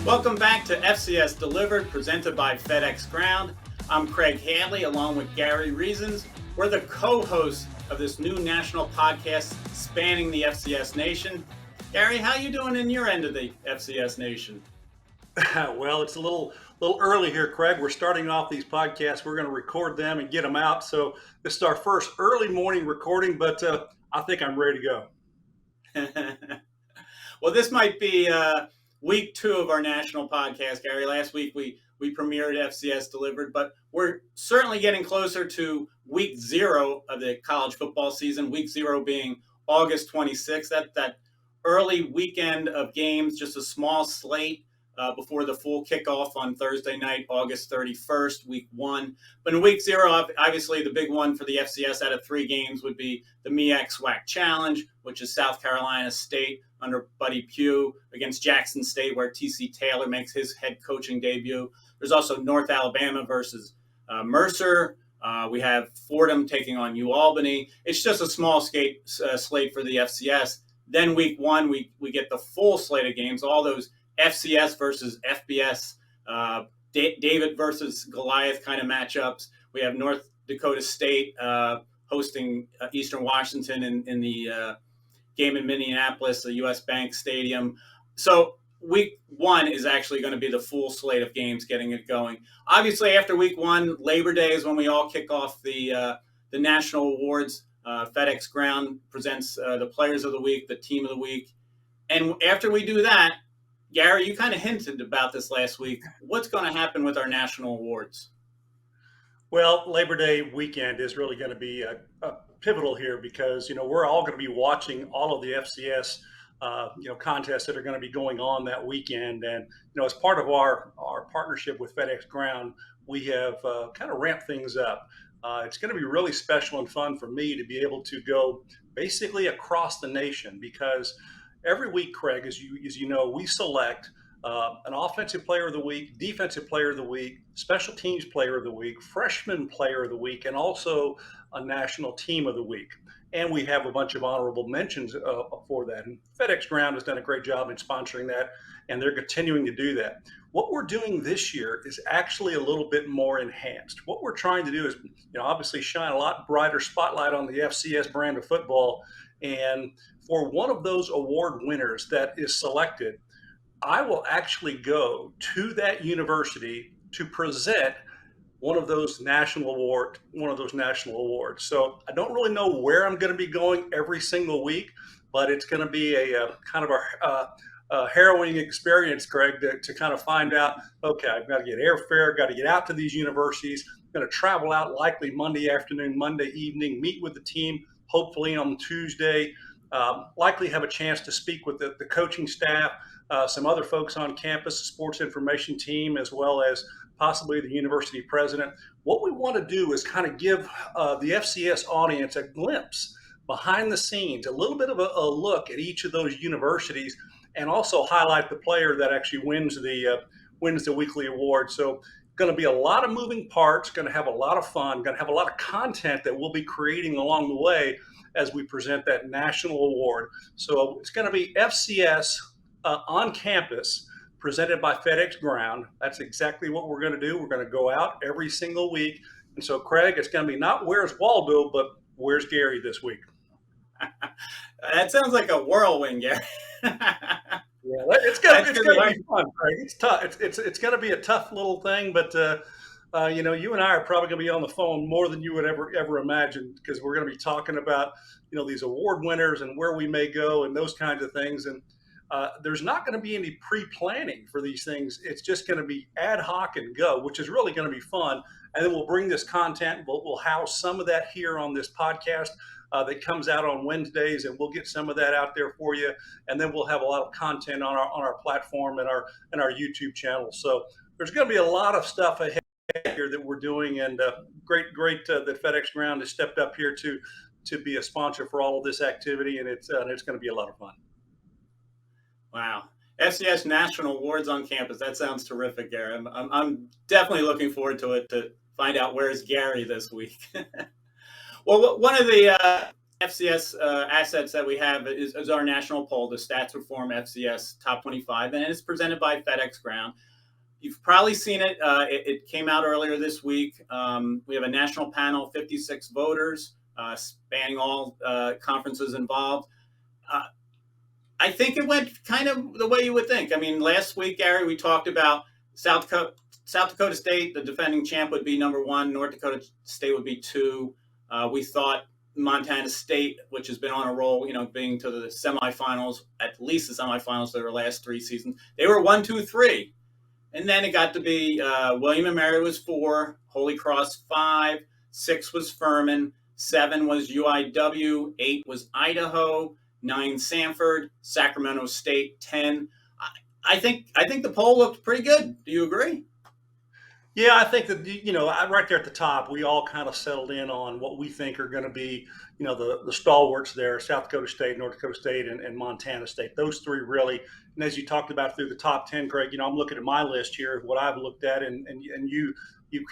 Welcome back to FCS Delivered, presented by FedEx Ground. I'm Craig Haley, along with Gary Reasons. We're the co-hosts of this new national podcast spanning the FCS nation. Gary, how you doing in your end of the FCS nation? Well, it's a little early here, Craig. We're starting off these podcasts. We're going to record them and get them out. So this is our first early morning recording, but I think I'm ready to go. Well, this might be week 2 of our national podcast, Gary. Last week we premiered FCS Delivered, but we're certainly getting closer to week 0 of the college football season. Week 0 being August 26th. That early weekend of games, just a small slate before the full kickoff on Thursday night, August 31st, week 1. But in week 0, obviously the big one for the FCS out of 3 games would be the MEAC SWAC Challenge, which is South Carolina State under Buddy Pugh against Jackson State, where T.C. Taylor makes his head coaching debut. There's also North Alabama versus Mercer. We have Fordham taking on UAlbany. It's just a small slate for the FCS. Then week 1, we get the full slate of games, all those FCS versus FBS, David versus Goliath kind of matchups. We have North Dakota State hosting Eastern Washington in the game in Minneapolis, the U.S. Bank Stadium. So week 1 is actually going to be the full slate of games, getting it going. Obviously, after week 1, Labor Day is when we all kick off the national awards. FedEx Ground presents the players of the week, the team of the week. And after we do that, Gary, you kind of hinted about this last week. What's going to happen with our national awards? Well, Labor Day weekend is really going to be a pivotal here because, we're all going to be watching all of the FCS, contests that are going to be going on that weekend. And, as part of our partnership with FedEx Ground, we have kind of ramped things up. It's going to be really special and fun for me to be able to go basically across the nation because every week, Craig, as you know, we select an offensive player of the week, defensive player of the week, special teams player of the week, freshman player of the week, and also a national team of the week. And we have a bunch of honorable mentions for that. And FedEx Ground has done a great job in sponsoring that, and they're continuing to do that. What we're doing this year is actually a little bit more enhanced. What we're trying to do is, obviously shine a lot brighter spotlight on the FCS brand of football. And for one of those award winners that is selected, I will actually go to that university to present one of those national awards. So I don't really know where I'm going to be going every single week, but it's going to be a kind of a harrowing experience, Greg, to kind of find out, okay, I've got to get airfare, got to get out to these universities, I'm going to travel out likely Monday afternoon, Monday evening, meet with the team, hopefully on Tuesday, likely have a chance to speak with the coaching staff, some other folks on campus, the sports information team, as well as possibly the university president. What we want to do is kind of give the FCS audience a glimpse behind the scenes, a little bit of a look at each of those universities, and also highlight the player that actually wins the weekly award. So going to be a lot of moving parts, going to have a lot of fun, going to have a lot of content that we'll be creating along the way as we present that national award. So it's going to be FCS on campus, presented by FedEx Ground. That's exactly what we're going to do. We're going to go out every single week. And so, Craig, it's going to be not where's Waldo, but where's Gary this week. That sounds like a whirlwind, Gary. Yeah, it's going to be fun, Craig. It's tough. It's going to be a tough little thing, but you and I are probably going to be on the phone more than you would ever imagine because we're going to be talking about these award winners and where we may go and those kinds of things. And there's not going to be any pre-planning for these things. It's just going to be ad hoc and go, which is really going to be fun. And then we'll bring this content. We'll house some of that here on this podcast that comes out on Wednesdays, and we'll get some of that out there for you. And then we'll have a lot of content on our platform and our YouTube channel. So there's going to be a lot of stuff ahead here that we're doing, and great that FedEx Ground has stepped up here to be a sponsor for all of this activity, and it's going to be a lot of fun. Wow. FCS National Awards on campus. That sounds terrific, Gary. I'm definitely looking forward to it, to find out where's Gary this week. Well, one of the FCS assets that we have is our national poll, the Stats Reform FCS Top 25, and it's presented by FedEx Ground. You've probably seen it. It came out earlier this week. We have a national panel, 56 voters, spanning all conferences involved. I think it went kind of the way you would think. I mean, last week, Gary, we talked about South Dakota State, the defending champ, would be number one. North Dakota State would be two. We thought Montana State, which has been on a roll, being to the semifinals, at least the semifinals of their last three seasons. They were 1, 2, 3. And then it got to be William & Mary was 4, Holy Cross 5, 6 was Furman, 7 was UIW, 8 was Idaho, 9 Sanford, Sacramento State 10. I think the poll looked pretty good. Do you agree? Yeah, I think that, right there at the top, we all kind of settled in on what we think are going to be, the stalwarts there, South Dakota State, North Dakota State, and Montana State. Those three really, and as you talked about through the top 10, Craig, I'm looking at my list here, what I've looked at, and you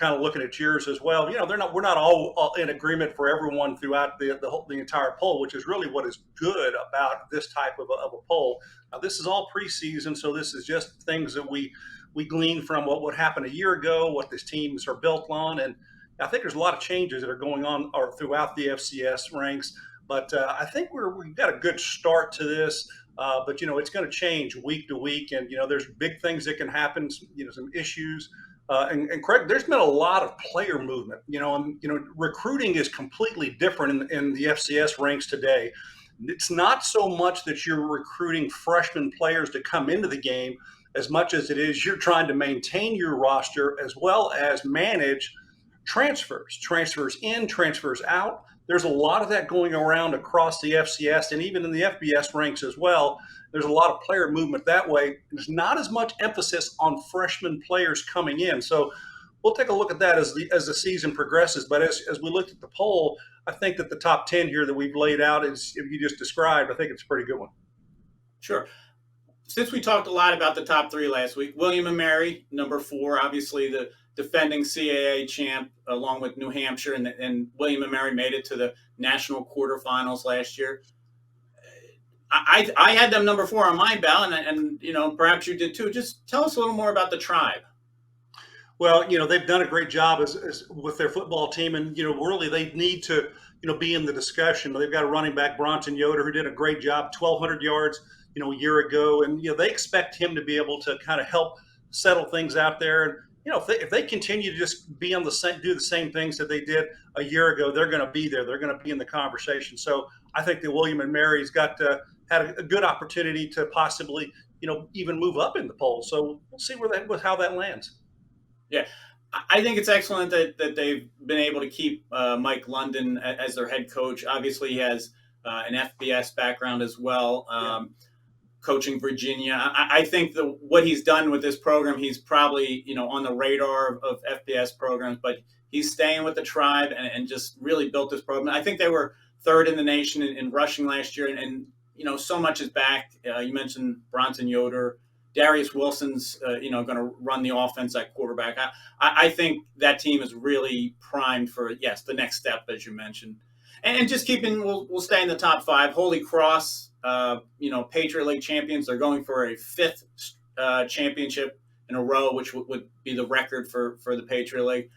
kind of looking at yours as well. We're not all in agreement for everyone throughout the entire poll, which is really what is good about this type of a poll. Now, this is all preseason, so this is just things that we glean from what would happen a year ago, what these teams are built on. And I think there's a lot of changes that are going on or throughout the FCS ranks. But I think we've got a good start to this. But, it's going to change week to week. And, there's big things that can happen, some issues. And Craig, there's been a lot of player movement, recruiting is completely different in the FCS ranks today. It's not so much that you're recruiting freshman players to come into the game as much as it is you're trying to maintain your roster as well as manage transfers in, transfers out. There's a lot of that going around across the FCS and even in the FBS ranks as well. There's a lot of player movement that way. There's not as much emphasis on freshman players coming in. So we'll take a look at that as the season progresses. But as we looked at the poll, I think that the top 10 here that we've laid out is, if you just described, I think it's a pretty good one. Sure. Since we talked a lot about the top 3 last week, William & Mary, number 4, obviously the defending CAA champ, along with New Hampshire, and William & Mary made it to the national quarterfinals last year. I had them number 4 on my ballot, and perhaps you did too. Just tell us a little more about the Tribe. Well, they've done a great job as with their football team, and really they need to be in the discussion. They've got a running back, Bronson Yoder, who did a great job, 1,200 yards, a year ago, and they expect him to be able to kind of help settle things out there. And if they continue to just be on do the same things that they did a year ago, they're going to be there. They're going to be in the conversation. So I think that William & Mary's had a good opportunity to possibly even move up in the poll. So we'll see how that lands. Yeah, I think it's excellent that they've been able to keep Mike London as their head coach. Obviously, he has an FBS background as well. Coaching Virginia. I think what he's done with this program, he's probably, on the radar of FBS programs, but he's staying with the Tribe and just really built this program. I think they were 3rd in the nation in rushing last year. And so much is back. You mentioned Bronson Yoder. Darius Wilson's, going to run the offense at quarterback. I think that team is really primed for, the next step, as you mentioned. And just we'll stay in the top 5. Holy Cross, Patriot League champions. They're going for a 5th championship in a row, which would be the record for the Patriot League.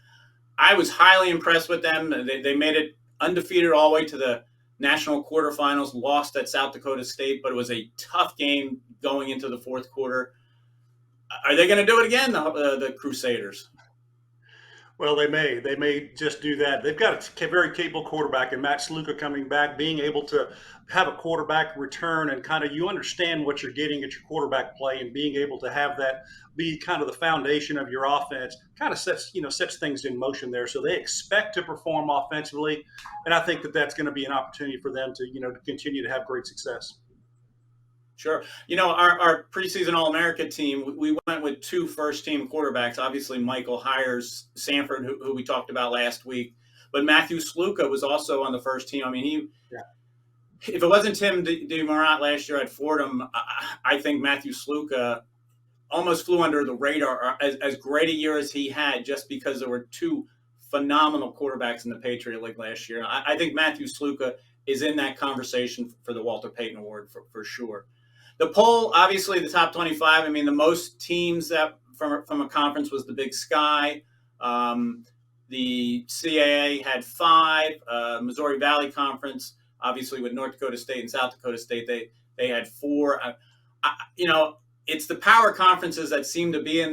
I was highly impressed with them. They made it undefeated all the way to the national quarterfinals, lost at South Dakota State, but it was a tough game going into the 4th quarter. Are they going to do it again, the Crusaders? Well, they may just do that. They've got a very capable quarterback, and Matt Sluka coming back, being able to have a quarterback return and kind of you understand what you're getting at your quarterback play, and being able to have that be kind of the foundation of your offense kind of sets things in motion there. So they expect to perform offensively, and I think that that's going to be an opportunity for them to to continue to have great success. Sure. Our preseason All-America team, we went with 2 first-team quarterbacks. Obviously, Michael Hires, Sanford, who we talked about last week. But Matthew Sluka was also on the first team. I mean, if it wasn't Tim DeMorat last year at Fordham, I think Matthew Sluka almost flew under the radar, as great a year as he had, just because there were 2 phenomenal quarterbacks in the Patriot League last year. I think Matthew Sluka is in that conversation for the Walter Payton Award for sure. The poll, obviously, the top 25. I mean, the most teams that from a conference was the Big Sky. The CAA had 5. Missouri Valley Conference, obviously, with North Dakota State and South Dakota State, they had 4. It's the power conferences that seem to be in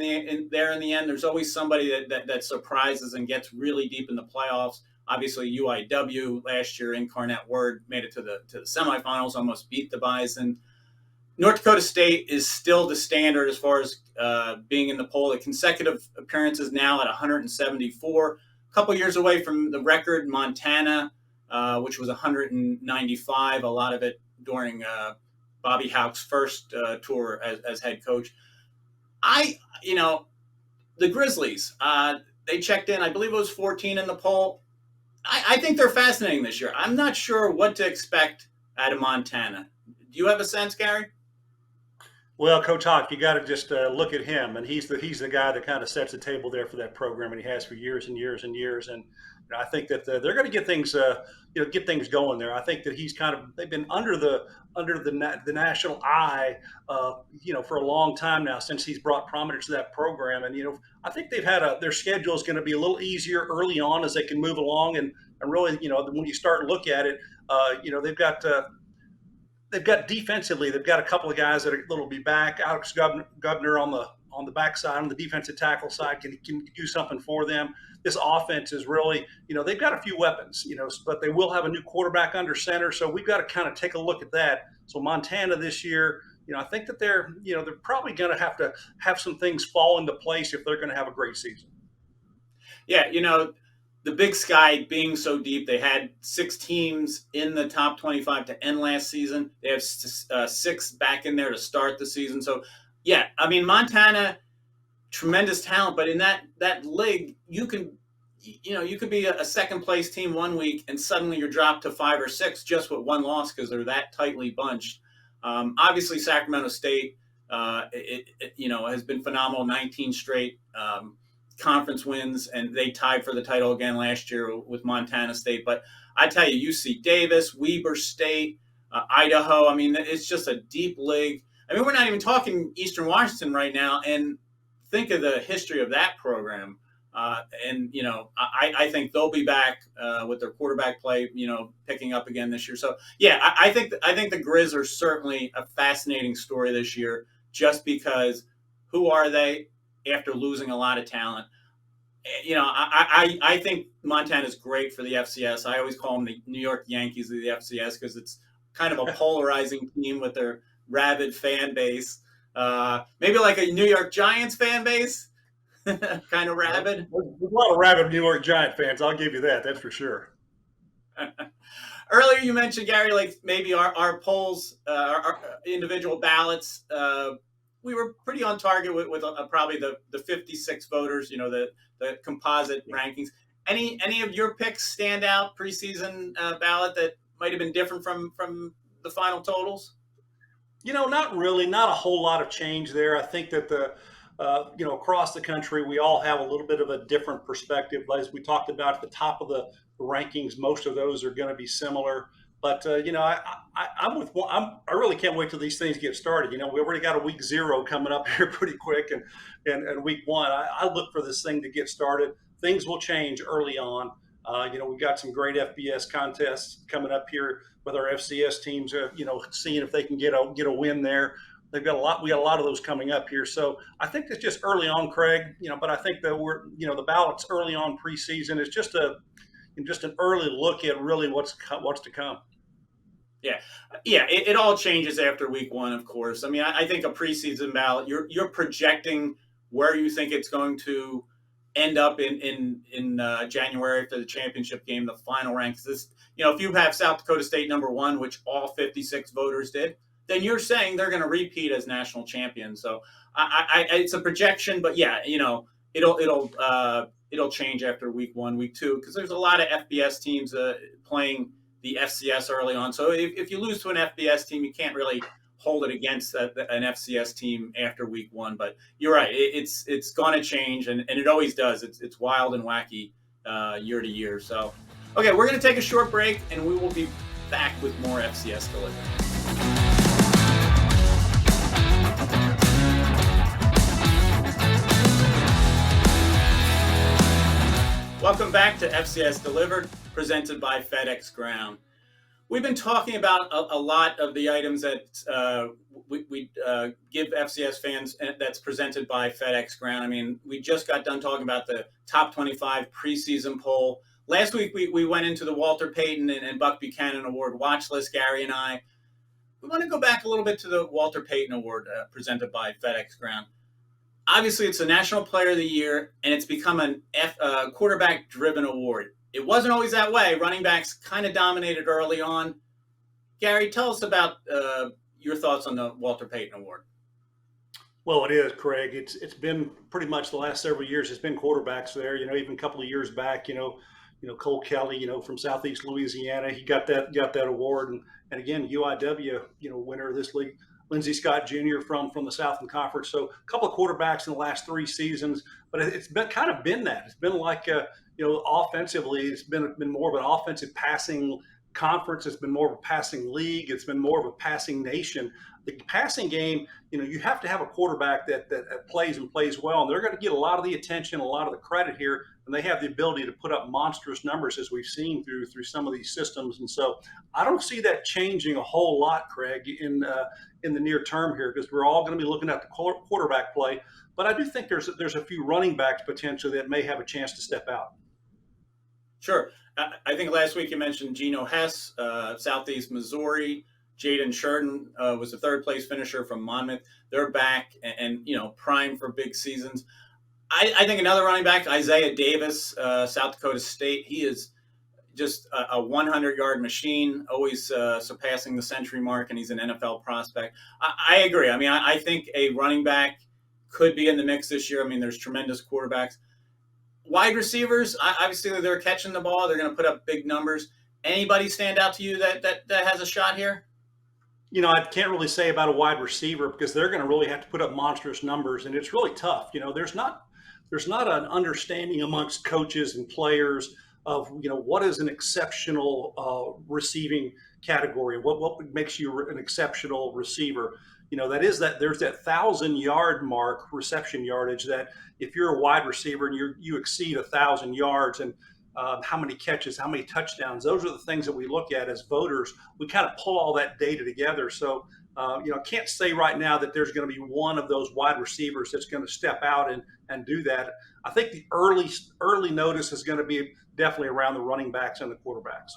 there in the end. There's always somebody that surprises and gets really deep in the playoffs. Obviously, UIW last year, Incarnate Word made it to the semifinals, almost beat the Bison. North Dakota State is still the standard as far as being in the poll. The consecutive appearances now at 174. A couple years away from the record, Montana, which was 195. A lot of it during Bobby Houck's first tour as head coach. The Grizzlies, they checked in, I believe it was 14 in the poll. I think they're fascinating this year. I'm not sure what to expect out of Montana. Do you have a sense, Gary? Well, Coach Houck, you got to just look at him, and he's the guy that kind of sets the table there for that program, and he has for years and years and years. And I think that they're going to get things, get things going there. I think that they've been under the national eye, for a long time now since he's brought prominence to that program. And I think they've had their schedule is going to be a little easier early on as they can move along, and really, when you start to look at it, they've got defensively, they've got a couple of guys that'll be back. Alex Gubner on the backside, on the defensive tackle side, can do something for them. This offense is really, they've got a few weapons, but they will have a new quarterback under center. So we've got to kind of take a look at that. So Montana this year, I think that they're probably going to have some things fall into place if they're going to have a great season. Yeah, the Big Sky being so deep, they had 6 teams in the top 25 to end last season. They have 6 back in there to start the season. So, yeah, I mean, Montana, tremendous talent, but in that league, you could be a second place team one week and suddenly you're dropped to 5 or 6 just with one loss because they're that tightly bunched. Obviously, Sacramento State, has been phenomenal, 19 straight conference wins, and they tied for the title again last year with Montana State. But I tell you, UC Davis, Weber State, Idaho, I mean, it's just a deep league. I mean, we're not even talking Eastern Washington right now, and think of the history of that program. I think they'll be back with their quarterback play, picking up again this year. So, yeah, I think the Grizz are certainly a fascinating story this year just because who are they? After losing a lot of talent, I think Montana is great for the FCS. I always call them the New York Yankees of the FCS because it's kind of a polarizing team with their rabid fan base. Maybe like a New York Giants fan base, kind of rabid. There's a lot of rabid New York Giant fans. I'll give you that. That's for sure. Earlier you mentioned, Gary, like maybe our polls, our individual ballots. We were pretty on target with probably the 56 voters, the composite rankings. Any of your picks stand out preseason ballot that might have been different from the final totals? Not really, not a whole lot of change there. I think that across the country, we all have a little bit of a different perspective. As we talked about at the top of the rankings, most of those are going to be similar. But I really can't wait till these things get started. We already got a week 0 coming up here pretty quick, and week 1. I look for this thing to get started. Things will change early on. We've got some great FBS contests coming up here with our FCS teams. Seeing if they can get a win there. We got a lot of those coming up here. So I think it's just early on, Craig. But I think that the ballots early on preseason is just an early look at really what's to come. Yeah. It all changes after week 1, of course. I mean, I think a preseason ballot, you're projecting where you think it's going to end up in January for the championship game, the final ranks. If you have South Dakota State number 1, which all 56 voters did, then you're saying they're going to repeat as national champions. So it's a projection, but yeah, it'll change after week 1, week 2, because there's a lot of FBS teams playing the FCS early on. So if you lose to an FBS team, you can't really hold it against an FCS team after week 1. But you're right, it's going to change, and it always does. It's wild and wacky year to year. So, okay, we're going to take a short break, and we will be back with more FCS Delivered. Welcome back to FCS Delivered, presented by FedEx Ground. We've been talking about a lot of the items that we give FCS fans that's presented by FedEx Ground. I mean, we just got done talking about the top 25 preseason poll. Last week, we went into the Walter Payton and Buck Buchanan Award watch list, Gary and I. We want to go back a little bit to the Walter Payton Award presented by FedEx Ground. Obviously, it's the National Player of the Year, and it's become a quarterback-driven award. It wasn't always that way. Running backs kind of dominated early on. Gary, tell us about your thoughts on the Walter Payton Award. Well, it is, Craig. It's been pretty much the last several years. It's been quarterbacks there. Even a couple of years back, Cole Kelly, from Southeast Louisiana, he got that award, and again, UIW, winner of this league, Lindsey Scott Jr. from the Southern Conference. So a couple of quarterbacks in the last 3 seasons, but it's been kind of been that. It's been like offensively, it's been more of an offensive passing conference. It's been more of a passing league. It's been more of a passing nation. The passing game, you have to have a quarterback that plays and plays well, and they're going to get a lot of the attention, a lot of the credit here, and they have the ability to put up monstrous numbers as we've seen through some of these systems. And so I don't see that changing a whole lot, Craig, in the near term here, because we're all going to be looking at the quarterback play. But I do think there's a few running backs potentially that may have a chance to step out. Sure. I think last week you mentioned Geno Hess, Southeast Missouri. Jaden Sheridan was the third place finisher from Monmouth. They're back and prime for big seasons. I think another running back, Isaiah Davis, South Dakota State. He is just a 100-yard machine, always surpassing the century mark, and he's an NFL prospect. I agree. I mean, I think a running back could be in the mix this year. I mean, there's tremendous quarterbacks. Wide receivers, obviously they're catching the ball. They're going to put up big numbers. Anybody stand out to you that has a shot here? I can't really say about a wide receiver because they're going to really have to put up monstrous numbers, and it's really tough. There's not an understanding amongst coaches and players of what is an exceptional receiving category. What makes you an exceptional receiver? There's that 1,000-yard mark, reception yardage, that if you're a wide receiver and you exceed 1,000 yards and how many catches, how many touchdowns, those are the things that we look at as voters. We kind of pull all that data together. So, I can't say right now that there's going to be one of those wide receivers that's going to step out and do that. I think the early notice is going to be definitely around the running backs and the quarterbacks.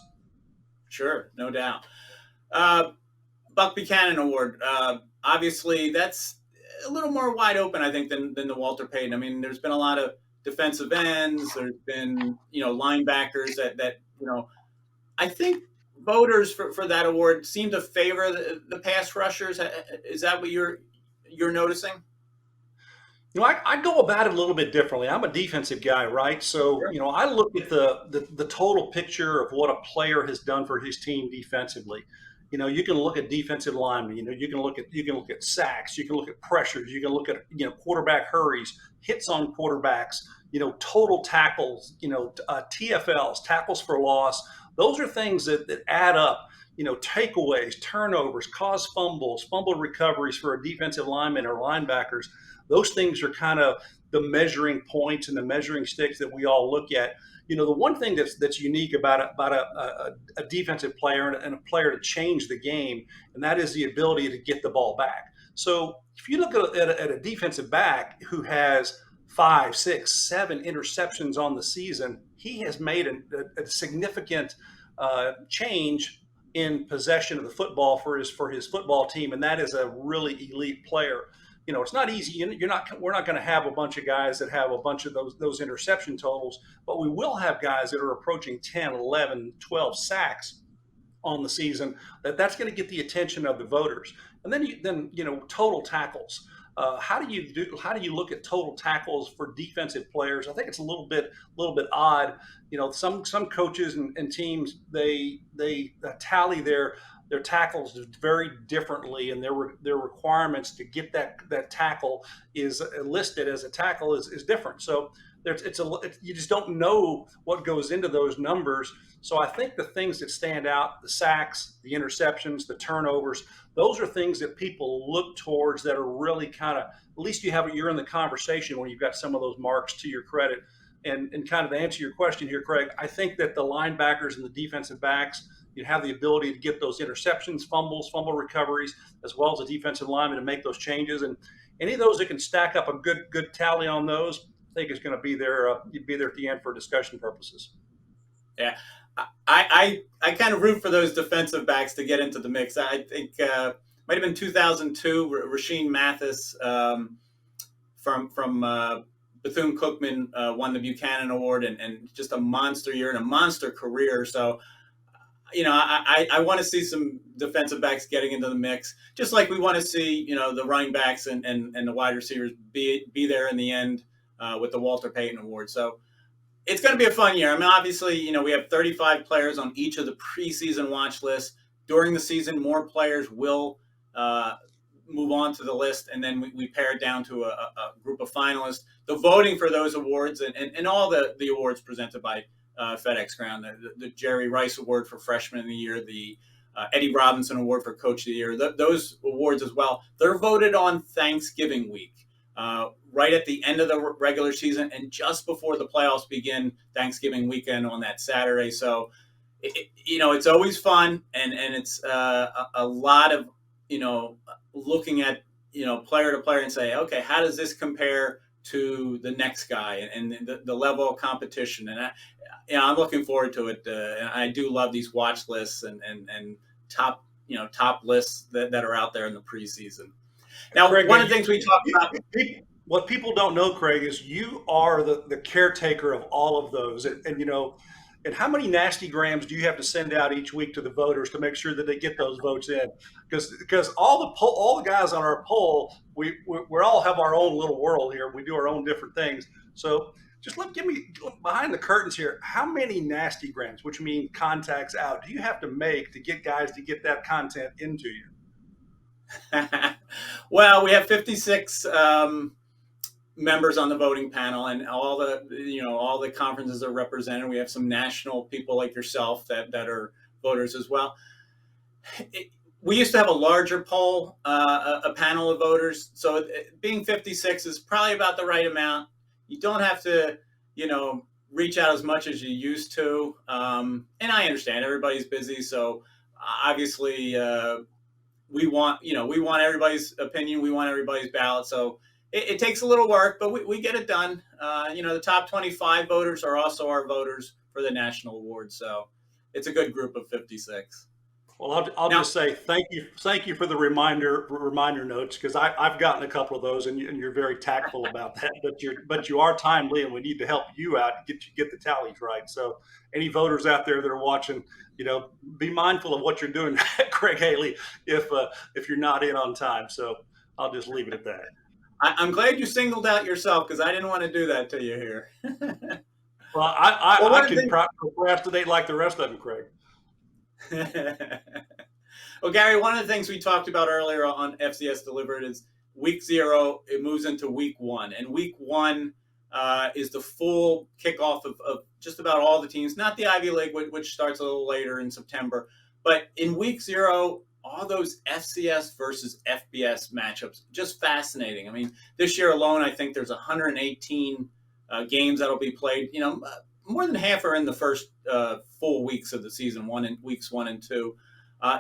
Sure, no doubt. Buck Buchanan Award. Obviously, that's a little more wide open, I think, than the Walter Payton. I mean, there's been a lot of defensive ends. There's been, linebackers that I think voters for that award seem to favor the pass rushers. Is that what you're noticing? I go about it a little bit differently. I'm a defensive guy, right? So, Sure. I look at the total picture of what a player has done for his team defensively. You can look at defensive linemen. You can look at sacks. You can look at pressures. You can look at quarterback hurries, hits on quarterbacks. Total tackles. TFLs, tackles for loss. Those are things that add up. Takeaways, turnovers, cause fumble recoveries for a defensive lineman or linebackers. Those things are kind of the measuring points and the measuring sticks that we all look at. The one thing that's unique about a defensive player and a player to change the game, and that is the ability to get the ball back. So if you look at a defensive back who has 5, 6, 7 interceptions on the season, he has made a significant change in possession of the football for his football team, and that is a really elite player. It's not easy. We're not going to have a bunch of guys that have a bunch of those interception totals, but we will have guys that are approaching 10, 11, 12 sacks on the season. That's going to get the attention of the voters. And then total tackles. How do you look at total tackles for defensive players? I think it's a little bit odd. Some coaches and teams they tally their tackles very differently, and their requirements to get that tackle is listed as a tackle is different. So You just don't know what goes into those numbers. So I think the things that stand out, the sacks, the interceptions, the turnovers, those are things that people look towards that are really kind of, at least you're in the conversation when you've got some of those marks to your credit. And kind of to answer your question here, Craig, I think that the linebackers and the defensive backs, you have the ability to get those interceptions, fumble recoveries, as well as the defensive lineman to make those changes. And any of those that can stack up a good tally on those, I think is going to be there. You'd be there at the end for discussion purposes. Yeah, I kind of root for those defensive backs to get into the mix. I think might have been 2002. Rasheem Mathis from Bethune Cookman won the Buchanan Award and just a monster year and a monster career. So I want to see some defensive backs getting into the mix, just like we want to see, the running backs and the wide receivers be there in the end with the Walter Payton Award. So it's going to be a fun year. I mean, obviously, we have 35 players on each of the preseason watch lists. During the season, more players will move on to the list, and then we pare it down to a group of finalists. The voting for those awards and all the awards presented by FedEx Ground, the Jerry Rice Award for Freshman of the Year, the Eddie Robinson Award for Coach of the Year, those awards as well, they're voted on Thanksgiving week, right at the end of the regular season and just before the playoffs begin, Thanksgiving weekend on that Saturday. So, it's always fun, and it's a lot of, looking at, player to player and say, okay, how does this compare to the next guy and the level of competition? And I'm looking forward to it. And I do love these watch lists and top lists that are out there in the preseason. Now, Craig, one of the things we talked about. What people don't know, Craig, is you are the caretaker of all of those. And how many nasty grams do you have to send out each week to the voters to make sure that they get those votes in? Because all the guys on our poll, we all have our own little world here. We do our own different things. So just give me behind the curtains here. How many nasty grams, which mean contacts out, do you have to make to get guys to get that content into you? Well, we have 56 members on the voting panel, and all the conferences are represented. We have some national people like yourself that are voters as well. We used to have a larger poll, a panel of voters. So being 56 is probably about the right amount. You don't have to, reach out as much as you used to. And I understand everybody's busy. So obviously we want everybody's opinion. We want everybody's ballot. So it takes a little work, but we get it done. The top 25 voters are also our voters for the national awards. So it's a good group of 56. Well, I'll just say thank you for the reminder notes, because I've gotten a couple of those, and you're very tactful about that. But you are timely, and we need to help you out to get the tallies right. So any voters out there that are watching, be mindful of what you're doing, Craig Haley, if you're not in on time. So I'll just leave it at that. I'm glad you singled out yourself, because I didn't want to do that to you here. Well, I can procrastinate like the rest of them, Craig. Well, Gary, one of the things we talked about earlier on FCS Delivered is week 0. It moves into week 1, and week 1 is the full kickoff of just about all the teams. Not the Ivy League, which starts a little later in September, but in week 0, all those FCS versus FBS matchups, just fascinating. I mean, this year alone, I think there's 118 games that'll be played. More than half are in the first full weeks of the season, weeks 1 and 2.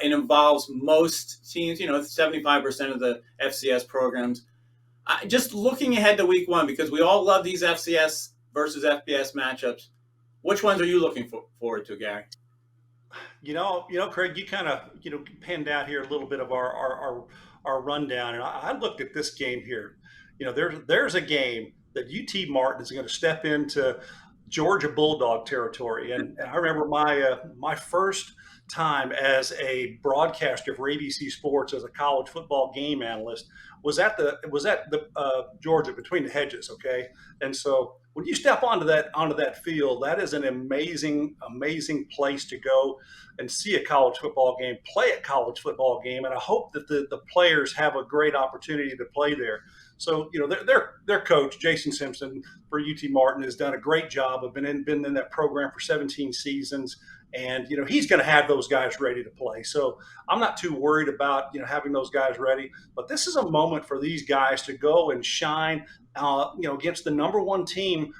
It involves most teams, 75% of the FCS programs. Just looking ahead to week 1, because we all love these FCS versus FBS matchups. Which ones are you looking forward to, Gary? Craig, you kind of, panned out here a little bit of our rundown, and I looked at this game here. There's a game that UT Martin is going to step into Georgia Bulldog territory, and I remember my first time as a broadcaster for ABC Sports as a college football game analyst was at the Georgia Between the Hedges. Okay, and so when you step onto that field, that is an amazing place to go and see a college football game, play a college football game, and I hope that the players have a great opportunity to play there. So, their coach, Jason Simpson for UT Martin, has done a great job of been in that program for 17 seasons. And, he's going to have those guys ready to play. So I'm not too worried about, having those guys ready. But this is a moment for these guys to go and shine, against the number one team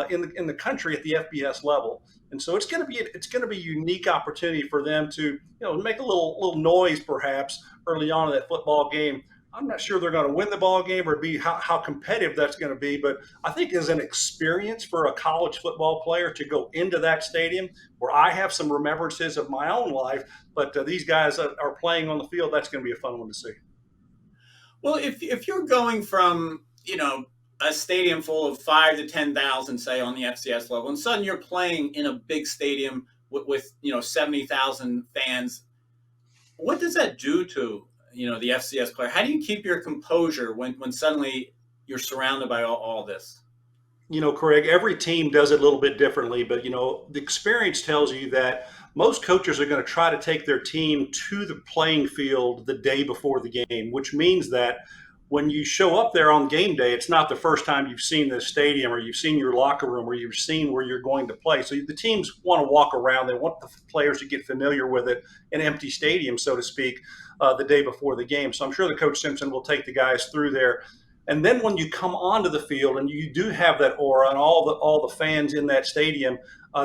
in the country at the FBS level. And so it's going to be a unique opportunity for them to, make a little noise perhaps early on in that football game. I'm not sure they're going to win the ball game or be how competitive that's going to be, but I think as an experience for a college football player to go into that stadium where I have some remembrances of my own life, but these guys are playing on the field, that's going to be a fun one to see. Well, if you're going from, a stadium full of 5 to 10,000, say, on the FCS level, and suddenly you're playing in a big stadium with 70,000 fans, what does that do to the FCS player? How do you keep your composure when suddenly you're surrounded by all this? Craig, every team does it a little bit differently, but the experience tells you that most coaches are going to try to take their team to the playing field the day before the game, which means that when you show up there on game day, it's not the first time you've seen the stadium or you've seen your locker room or you've seen where you're going to play. So the teams want to walk around. They want the players to get familiar with it, an empty stadium, so to speak, the day before the game. So I'm sure that Coach Simpson will take the guys through there. And then when you come onto the field and you do have that aura and all the fans in that stadium,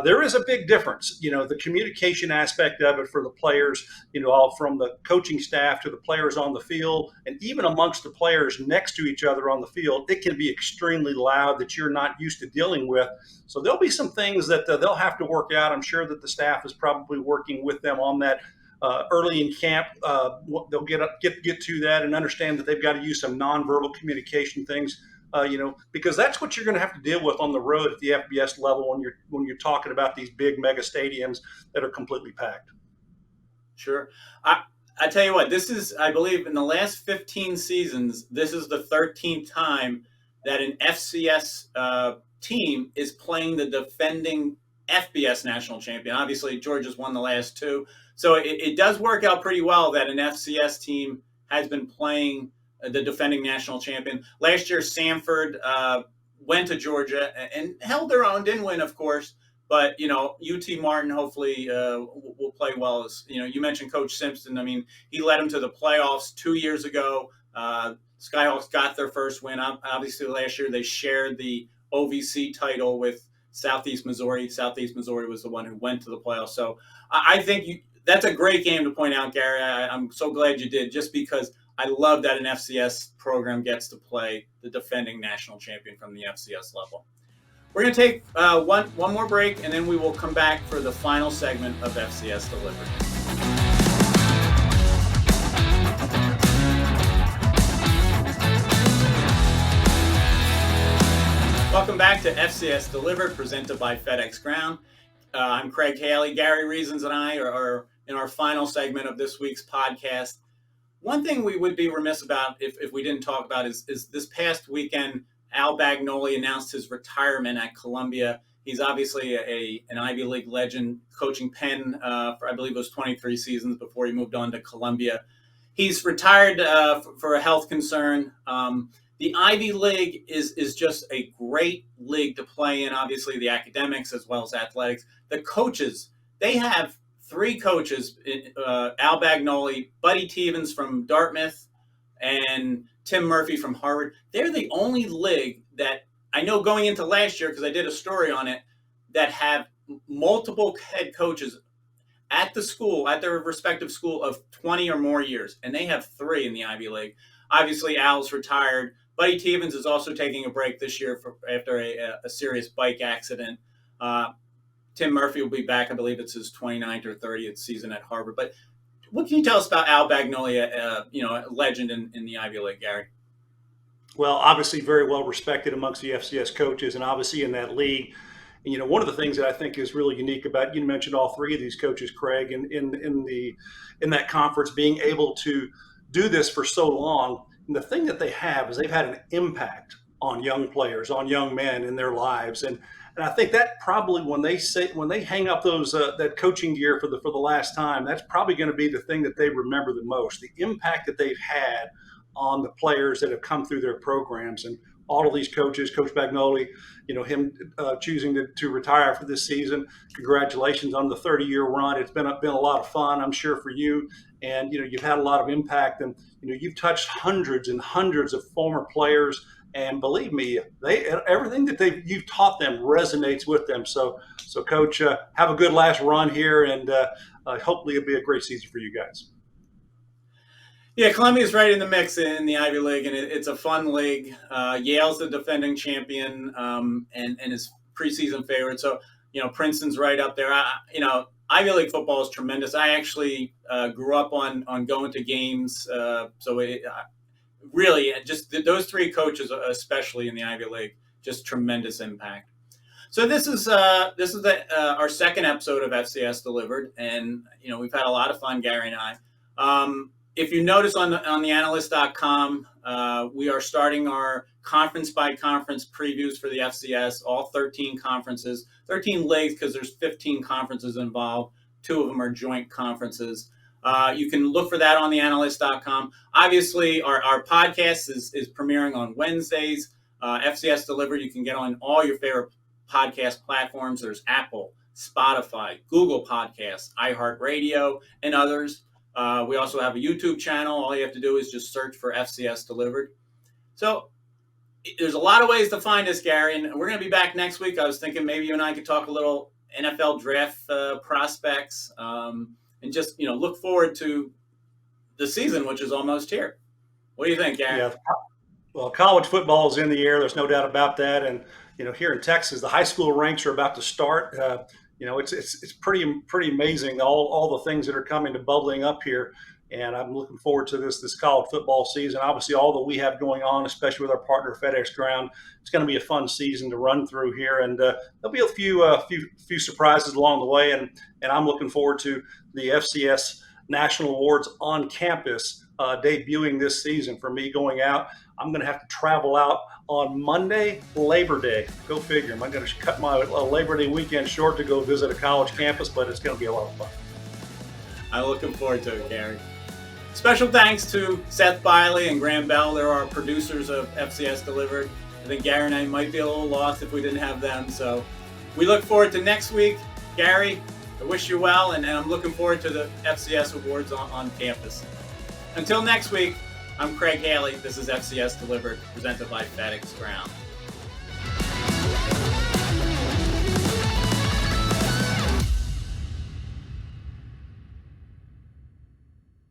there is a big difference. The communication aspect of it for the players, all from the coaching staff to the players on the field, and even amongst the players next to each other on the field, it can be extremely loud that you're not used to dealing with. So there'll be some things that they'll have to work out. I'm sure that the staff is probably working with them on that. Early in camp, they'll get to that and understand that they've got to use some nonverbal communication things, because that's what you're going to have to deal with on the road at the FBS level when you're talking about these big mega stadiums that are completely packed. Sure. I tell you what, this is, I believe, in the last 15 seasons, this is the 13th time that an FCS team is playing the defending FBS national champion. Obviously, Georgia's won the last two. So it does work out pretty well that an FCS team has been playing the defending national champion. Last year, Samford went to Georgia and held their own, didn't win, of course. But, UT Martin hopefully will play well. As you mentioned Coach Simpson. I mean, he led them to the playoffs 2 years ago. Skyhawks got their first win. Obviously, last year they shared the OVC title with Southeast Missouri. Southeast Missouri was the one who went to the playoffs. So I think that's a great game to point out, Gary. I'm so glad you did, just because I love that an FCS program gets to play the defending national champion from the FCS level. We're going to take one more break, and then we will come back for the final segment of FCS Delivered. Welcome back to FCS Delivered, presented by FedEx Ground. I'm Craig Haley. Gary Reasons and I are in our final segment of this week's podcast. One thing we would be remiss about if we didn't talk about is this past weekend, Al Bagnoli announced his retirement at Columbia. He's obviously an Ivy League legend, coaching Penn for, I believe it was 23 seasons before he moved on to Columbia. He's retired for a health concern. The Ivy League is just a great league to play in, obviously the academics as well as athletics. The coaches, they have three coaches, Al Bagnoli, Buddy Tevens from Dartmouth, and Tim Murphy from Harvard. They're the only league that I know going into last year, because I did a story on it, that have multiple head coaches at the school, at their respective school, of 20 or more years. And they have three in the Ivy League. Obviously, Al's retired. Buddy Tevens is also taking a break this year after a serious bike accident. Tim Murphy will be back. I believe it's his 29th or 30th season at Harvard. But what can you tell us about Al Bagnoli, a legend in the Ivy League, Gary? Well, obviously very well respected amongst the FCS coaches, and obviously in that league. And, one of the things that I think is really unique about, you mentioned all three of these coaches, Craig, in that conference, being able to do this for so long. And the thing that they have is they've had an impact on young players, on young men in their lives. And I think that probably when they hang up those that coaching gear for the last time, that's probably going to be the thing that they remember the most, the impact that they've had on the players that have come through their programs. And all of these coaches, Coach Bagnoli, him choosing to retire for this season. Congratulations on the 30-year run. It's been a lot of fun, I'm sure, for you. And, you've had a lot of impact, and, you've touched hundreds and hundreds of former players. And believe me, everything that you've taught them resonates with them. So Coach, have a good last run here, and hopefully it'll be a great season for you guys. Yeah, Columbia's right in the mix in the Ivy League, and it's a fun league. Yale's the defending champion and is preseason favorite. So, Princeton's right up there. Ivy League football is tremendous. I actually grew up on going to games. Really, just those three coaches, especially in the Ivy League, just tremendous impact. So this is our second episode of FCS Delivered, and we've had a lot of fun, Gary and I. If you notice on the analyst.com, we are starting our conference by conference previews for the FCS, all 13 conferences, 13 leagues, because there's 15 conferences involved. 2 of them are joint conferences. You can look for that on the analyst.com. Obviously, our podcast is premiering on Wednesdays. FCS Delivered, you can get on all your favorite podcast platforms. There's Apple, Spotify, Google Podcasts, iHeartRadio, and others. We also have a YouTube channel. All you have to do is just search for FCS Delivered. So there's a lot of ways to find us, Gary, and we're going to be back next week. I was thinking maybe you and I could talk a little NFL draft prospects and just, look forward to the season, which is almost here. What do you think, Gary? Yeah. Well, college football is in the air. There's no doubt about that. And, here in Texas, the high school ranks are about to start. It's pretty amazing, all the things that are coming to bubbling up here. And I'm looking forward to this college football season. Obviously, all that we have going on, especially with our partner FedEx Ground, it's going to be a fun season to run through here. And there'll be a few surprises along the way. And I'm looking forward to the FCS National Awards on campus debuting this season. For me, going out, I'm going to have to travel out on Monday, Labor Day. Go figure. I'm going to cut my Labor Day weekend short to go visit a college campus, but it's going to be a lot of fun. I'm looking forward to it, Gary. Special thanks to Seth Biley and Graham Bell. They're our producers of FCS Delivered. I think Gary and I might be a little lost if we didn't have them. So we look forward to next week. Gary, I wish you well, and I'm looking forward to the FCS Awards on campus. Until next week, I'm Craig Haley. This is FCS Delivered, presented by FedEx Ground.